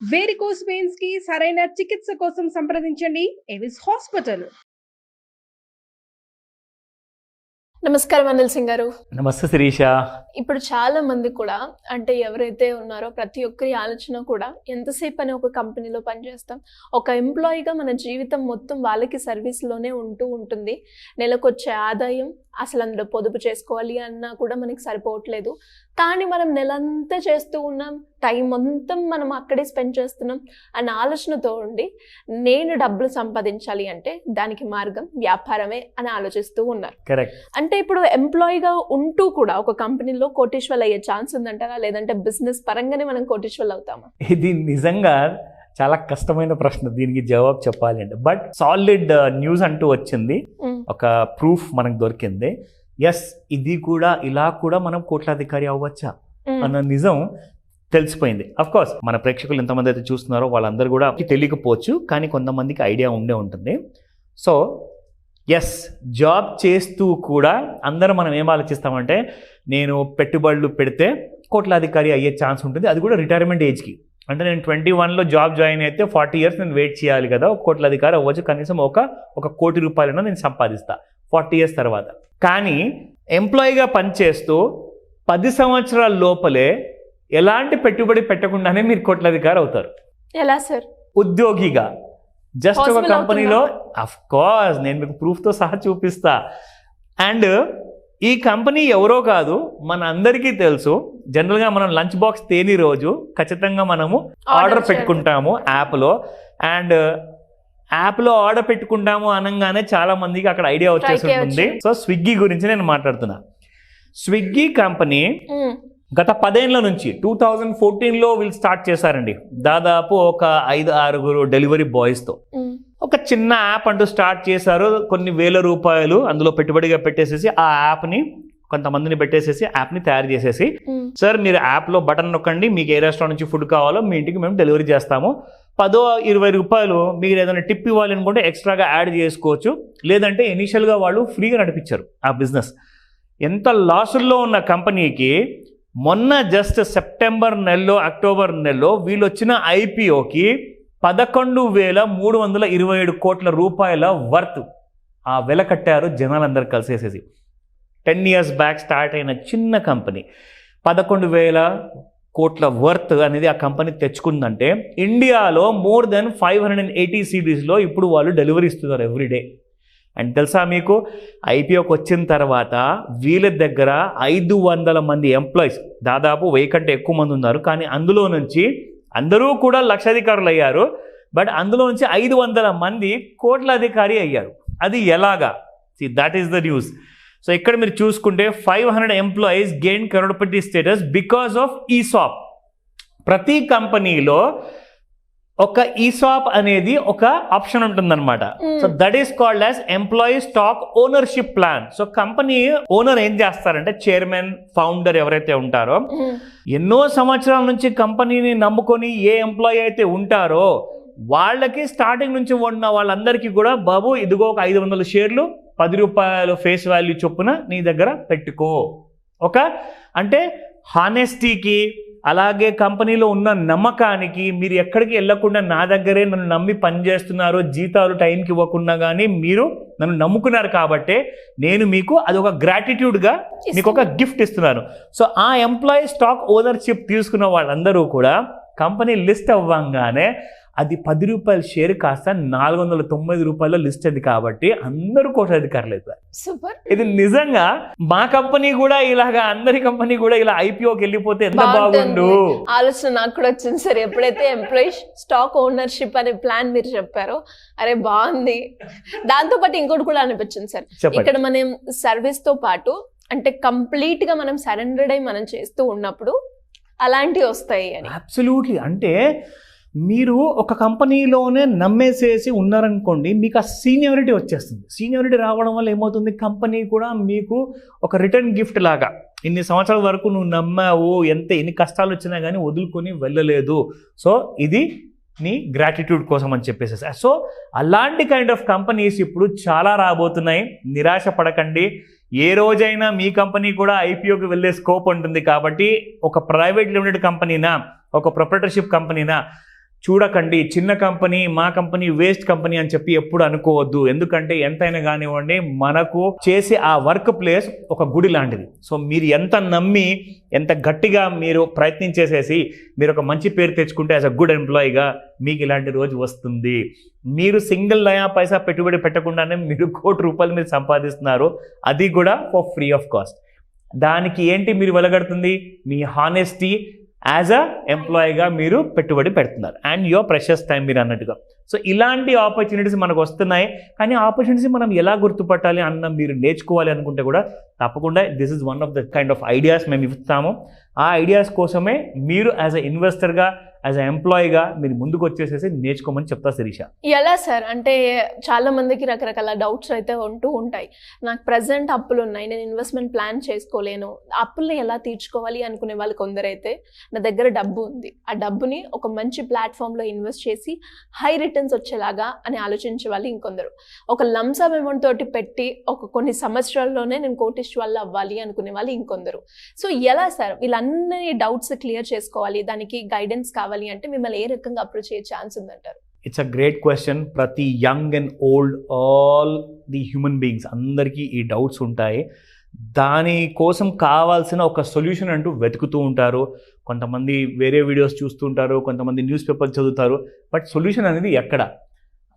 Varicose veins కి సరైన చికిత్స కోసం సంప్రదించండి ఎవిస్ హాస్పిటల్. నమస్కారం అనిల్ సింగ్ గారు. నమస్తే శిరీష. ఇప్పుడు చాలా మంది కూడా అంటే ఎవరైతే ఉన్నారో ప్రతి ఒక్కరి ఆలోచన కూడా ఎంతసేపు అని ఒక కంపెనీలో పనిచేస్తాం, ఒక ఎంప్లాయీగా మన జీవితం మొత్తం వాళ్ళకి సర్వీస్లోనే ఉంటుంది. నెలకొచ్చే ఆదాయం అసలు అందులో పొదుపు చేసుకోవాలి అన్నా కూడా మనకి సరిపోవట్లేదు. కానీ మనం నెలంతా చేస్తూ ఉన్నాం, టైం మొత్తం మనం అక్కడే స్పెండ్ చేస్తున్నాం అన్న ఆలోచనతో ఉండి నేను డబ్బులు సంపాదించాలి అంటే దానికి మార్గం వ్యాపారమే అని ఆలోచిస్తూ ఉన్నారు. కరెక్ట్. అంటే ఇప్పుడు ఎంప్లాయీగా ఉంటూ కూడా ఒక కంపెనీలో కోటీశ్వర్లు అయ్యే ఛాన్స్ ఉందంటారా, లేదంటే బిజినెస్ పరంగానే మనం కోటీశ్వర్లు అవుతామా? ఇది నిజంగా చాలా కష్టమైన ప్రశ్న, దీనికి జవాబు చెప్పాలి అంటే. బట్ సాలిడ్ న్యూస్ అంటూ వచ్చింది, ఒక ప్రూఫ్ మనకు దొరికింది. ఎస్, ఇది కూడా ఇలా కూడా మనం కోట్లాధికారి అవ్వచ్చా అన్న నిజం తెలిసిపోయింది. అఫ్ కోర్స్ మన ప్రేక్షకులు ఎంతమంది అయితే చూస్తున్నారో వాళ్ళందరూ కూడా తెలియకపోవచ్చు, కానీ కొంతమందికి ఐడియా ఉండే ఉంటుంది. సో ఎస్, జాబ్ చేస్తూ కూడా అందరం మనం ఏం ఆలోచిస్తామంటే నేను పెట్టుబడులు పెడితే కోట్లాధికారి అయ్యే ఛాన్స్ ఉంటుంది, అది కూడా రిటైర్మెంట్ ఏజ్కి. అంటే నేను 21లో జాబ్ జాయిన్ అయితే 40 years నేను వెయిట్ చేయాలి కదా, ఒక కోట్లాధికారి అవ్వచ్చు, కనీసం ఒక ₹1 కోటి నేను సంపాదిస్తా 40 years తర్వాత. కానీ ఎంప్లాయీగా పనిచేస్తూ 10 సంవత్సరాల లోపలే ఎలాంటి పెట్టుబడి పెట్టకుండానే మీరు కోట్లాధికారి అవుతారు. ఎలా సార్? ఉద్యోగిగా జస్ట్ ఒక కంపెనీలో. అఫ్ కోర్స్ నేను మీకు ప్రూఫ్తో సహా చూపిస్తా. అండ్ ఈ కంపెనీ ఎవరో కాదు, మన అందరికీ తెలుసు. జనరల్గా మనం లంచ్ బాక్స్ తేని రోజు ఖచ్చితంగా మనము ఆర్డర్ పెట్టుకుంటాము యాప్లో. అండ్ యాప్లో ఆర్డర్ పెట్టుకుంటాము అనగానే చాలా మందికి అక్కడ ఐడియా వచ్చేసి ఉంటుంది. సో స్విగ్గీ గురించి నేను మాట్లాడుతున్నా. స్విగ్గీ కంపెనీ గత 10 ఏళ్ల నుంచి 2014లో వీళ్ళు స్టార్ట్ చేశారండి. దాదాపు ఒక 5-6 డెలివరీ బాయ్స్తో ఒక చిన్న యాప్ అంటూ స్టార్ట్ చేశారు. కొన్ని ₹1,000 అందులో పెట్టుబడిగా పెట్టేసేసి ఆ యాప్ని కొంతమందిని పెట్టేసేసి యాప్ని తయారు చేసేసి, సార్ మీరు యాప్లో బటన్ నొక్కండి, మీకు ఏ రెస్టారెంట్ నుంచి ఫుడ్ కావాలో మీ ఇంటికి మేము డెలివరీ చేస్తాము, ₹10-20 మీరు ఏదైనా టిప్ ఇవ్వాలి అనుకుంటే ఎక్స్ట్రాగా యాడ్ చేసుకోవచ్చు, లేదంటే ఇనీషియల్గా వాళ్ళు ఫ్రీగా నడిపించారు ఆ బిజినెస్. ఎంత లాసుల్లో ఉన్న కంపెనీకి మొన్న జస్ట్ సెప్టెంబర్ నెలలో అక్టోబర్ నెలలో వీళ్ళు వచ్చిన ఐపీఓకి ₹11,327 కోట్ల వర్త్ ఆ వెల కట్టారు జనాలందరూ కలిసేసేసి. 10 years బ్యాక్ స్టార్ట్ అయిన చిన్న కంపెనీ 11,000 కోట్ల వర్త్ అనేది ఆ కంపెనీ తెచ్చుకుందంటే ఇండియాలో more than 580 cities ఇప్పుడు వాళ్ళు డెలివరీ ఇస్తున్నారు ఎవ్రీడే. అండ్ తెలుసా మీకు, ఐపీఓకి వచ్చిన తర్వాత వీళ్ళ దగ్గర 500 మంది ఎంప్లాయీస్, దాదాపు 1000 కంటే ఎక్కువ మంది ఉన్నారు. కానీ అందులో నుంచి అందరూ కూడా లక్షాధికారులు అయ్యారు, బట్ అందులో నుంచి 500 మంది కోట్లాధికారి అయ్యారు. అది ఎలాగా? That is the news. So ఇక్కడ మీరు చూసుకుంటే 500 employees gain crorepati status because of ESOP. ప్రతి కంపెనీలో ఒక ఈసాప్ అనేది ఒక ఆప్షన్ ఉంటుందన్నమాట. So that is called as employee stock ownership plan. So company owner ఏం చేస్తారంటే, చైర్మన్, ఫౌండర్ ఎవరైతే ఉంటారో, ఎన్నో సంవత్సరాల నుంచి కంపెనీని నమ్ముకొని ఏ ఎంప్లాయీ అయితే ఉంటారో వాళ్ళకి స్టార్టింగ్ నుంచి ఉన్న వాళ్ళందరికీ కూడా, బాబు ఇదిగో ఒక 500 షేర్లు ₹10 ఫేస్ వాల్యూ చొప్పున నీ దగ్గర పెట్టుకో. అంటే హానెస్టీకి, అలాగే కంపెనీలో ఉన్న నమ్మకానికి, మీరు ఎక్కడికి వెళ్ళకుండా నా దగ్గరే నన్ను నమ్మి పనిచేస్తున్నారు, జీతాలు టైంకి ఇవ్వకుండా కానీ మీరు నన్ను నమ్ముకున్నారు కాబట్టి నేను మీకు అది ఒక గ్రాటిట్యూడ్గా మీకు ఒక గిఫ్ట్ ఇస్తున్నాను. సో ఆ ఎంప్లాయీ స్టాక్ ఓనర్షిప్ తీసుకున్న వాళ్ళందరూ కూడా కంపెనీ లిస్ట్ అవ్వగానే అది ₹10 షేర్ కాస్త ₹490 లిస్ట్ అది కాబట్టి అందరూ కోట్లాధికారులు అవుతారు. సూపర్. ఇది నిజంగా మా కంపెనీ కూడా ఇలాగా, అందరి కంపెనీ కూడా ఇలా ఐపీఓకి వెళ్ళిపోతే ఎంత బాగుండు. ఆలోచన నాకు కూడా వచ్చింది సార్. ఎప్పుడైతే ఎంప్లాయీ స్టాక్ ఓనర్షిప్ అనే ప్లాన్ మీరు చెప్పారో, అరే బాగుంది. దాంతో పాటు ఇంకోటి కూడా అనిపించింది సార్, ఇక్కడ మనం సర్వీస్ తో పాటు అంటే కంప్లీట్ గా మనం సరెండర్డ్ అయి మనం చేస్తూ ఉన్నప్పుడు అలాంటివి వస్తాయి అని. అబ్సల్యూట్లీ. అంటే మీరు ఒక కంపెనీలోనే నమ్మేసేసి ఉన్నారనుకోండి, మీకు ఆ సీనియారిటీ వచ్చేస్తుంది. సీనియారిటీ రావడం వల్ల ఏమవుతుంది, కంపెనీ కూడా మీకు ఒక రిటర్న్ గిఫ్ట్ లాగా, ఇన్ని సంవత్సరాల వరకు నువ్వు నమ్మావు, ఎన్ని కష్టాలు వచ్చినా కానీ వదులుకొని వెళ్ళలేదు, సో ఇది నీ గ్రాటిట్యూడ్ కోసం అని చెప్పేసి. సో అలాంటి కైండ్ ఆఫ్ కంపెనీస్ ఇప్పుడు చాలా రాబోతున్నాయి. నిరాశ పడకండి. ఏ రోజైనా మీ కంపెనీ కూడా ఐపీఓకి వెళ్ళే స్కోప్ ఉంటుంది కాబట్టి ఒక ప్రైవేట్ లిమిటెడ్ కంపెనీనా, ఒక ప్రొప్రైటర్షిప్ కంపెనీనా, చూడకండి. చిన్న కంపెనీ, మా కంపెనీ వేస్ట్ కంపెనీ అని చెప్పి ఎప్పుడు అనుకోవద్దు. ఎందుకంటే ఎంతైనా కానివ్వండి, మనకు చేసే ఆ వర్క్ ప్లేస్ ఒక గుడి లాంటిది. సో మీరు ఎంత నమ్మి, ఎంత గట్టిగా మీరు ప్రయత్నం చేసేసి మీరు ఒక మంచి పేరు తెచ్చుకుంటే యాజ్ అ గుడ్ ఎంప్లాయీగా మీకు ఇలాంటి రోజు వస్తుంది. మీరు సింగిల్ నయా పైసా పెట్టుబడి పెట్టకుండానే మీరు ₹1,00,00,000 మీరు సంపాదిస్తున్నారు, అది కూడా ఫర్ ఫ్రీ ఆఫ్ కాస్ట్. దానికి ఏంటి మీరు వెలగడుతుంది? మీ హానెస్టీ యాజ్ అ ఎంప్లాయీగా మీరు పెట్టుబడి పెడుతున్నారు అండ్ యువర్ ప్రెషస్ టైం మీరు అన్నట్టుగా. సో ఇలాంటి ఆపర్చునిటీస్ మనకు వస్తున్నాయి, కానీ ఆపర్చునిటీస్ మనం ఎలా గుర్తుపట్టాలి అన్న మీరు నేర్చుకోవాలి అనుకుంటే కూడా తప్పకుండా this is one of the kind of ideas మేము ఇస్తాము. ఆ ఐడియాస్ కోసమే మీరు యాజ్ అ ఇన్వెస్టర్గా, యాజ్ అ ఎంప్లాయీగా మీరు ముందుకు వచ్చేసేసి నేర్చుకోమని చెప్తా శిరీష. ఎలా సార్? అంటే చాలా మందికి రకరకాల డౌట్స్ అయితే ఉంటూ ఉంటాయి. నాకు ప్రజెంట్ అప్పులు ఉన్నాయి, నేను ఇన్వెస్ట్మెంట్ ప్లాన్ చేసుకోలేను, అప్పుల్ని ఎలా తీర్చుకోవాలి అనుకునే వాళ్ళు కొందరైతే, నా దగ్గర డబ్బు ఉంది, ఆ డబ్బుని ఒక మంచి ప్లాట్ఫామ్లో ఇన్వెస్ట్ చేసి హై రిటర్న్స్ వచ్చేలాగా అని ఆలోచించే వాళ్ళు ఇంకొందరు, ఒక లంసమ్ అమౌంట్ తోటి పెట్టి ఒక కొన్ని సంవత్సరాల్లోనే నేను కోటీశ్వరులు అవ్వాలి అనుకునే వాళ్ళు ఇంకొందరు. సో ఎలా సార్ వీళ్ళన్నీ డౌట్స్ క్లియర్ చేసుకోవాలి, దానికి గైడెన్స్ కావాలి అంటే మిమ్మల్ని ఏ రకంగా అప్రోచ్ అయ్యే ఛాన్స్ ఉందంటారు? It's a great question. ప్రతి young and old all the human beings అందరికీ ఈ డౌట్స్ ఉంటాయి. దానికోసం కావాల్సిన ఒక సొల్యూషన్ అంటూ వెతుకుతూ ఉంటారు. కొంతమంది వేరే వీడియోస్ చూస్తుంటారు, కొంతమంది న్యూస్ పేపర్ చదువుతారు, బట్ సొల్యూషన్ అనేది ఎక్కడ?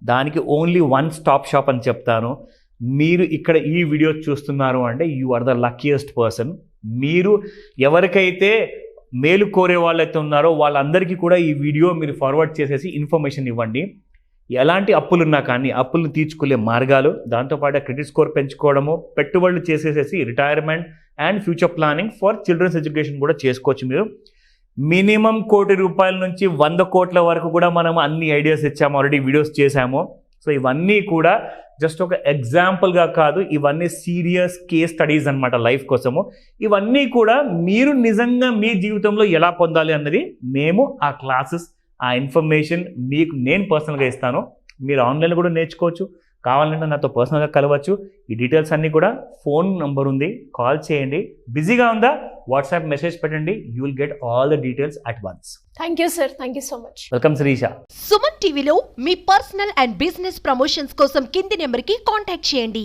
దానికి ఓన్లీ వన్ స్టాప్ షాప్ అని చెప్తాను. మీరు ఇక్కడ ఈ వీడియో చూస్తున్నారు అంటే you are the luckiest person. మీరు ఎవరికైతే మేలు కోరే వాళ్ళైతే ఉన్నారో వాళ్ళందరికీ కూడా ఈ వీడియో మీరు ఫార్వర్డ్ చేసేసి ఇన్ఫర్మేషన్ ఇవ్వండి. ఎలాంటి అప్పులున్నా కానీ అప్పులను తీర్చుకునే మార్గాలు, దాంతోపాటు క్రెడిట్ స్కోర్ పెంచుకోవడము, పెట్టుబడులు చేసేసేసి retirement and future planning for children's education కూడా చేసుకోవచ్చు. మీరు మినిమం ₹1,00,00,000 నుంచి 100 కోట్ల వరకు కూడా మనం అన్ని ఐడియాస్ ఇచ్చాము, ఆల్రెడీ వీడియోస్ చేశాము. సో ఇవన్నీ కూడా జస్ట్ ఒక ఎగ్జాంపుల్గా కాదు, ఇవన్నీ సీరియస్ కేస్ స్టడీస్ అన్నమాట లైఫ్ కోసము. ఇవన్నీ కూడా మీరు నిజంగా మీ జీవితంలో ఎలా పొందాలి అన్నది మేము ఆ క్లాసెస్, ఆ ఇన్ఫర్మేషన్ మీకు నేను పర్సనల్గా ఇస్తాను. మీరు ఆన్లైన్లో కూడా నేర్చుకోవచ్చు, కావాలంటే నాతో పర్సనల్గా కలవచ్చు. ఈ డీటెయిల్స్ అన్నీ కూడా ఫోన్ నంబర్ ఉంది, కాల్ చేయండి. బిజీగా ఉందా? వాట్సాప్ మెసేజ్ పెట్టండి, you will get all the details at once. Thank you sir, thank you so much. Welcome Shirisha. Suman టీవీలో మీ పర్సనల్ అండ్ బిజినెస్ ప్రమోషన్స్ కోసం కింది నెంబర్కి కాంటాక్ట్ చేయండి.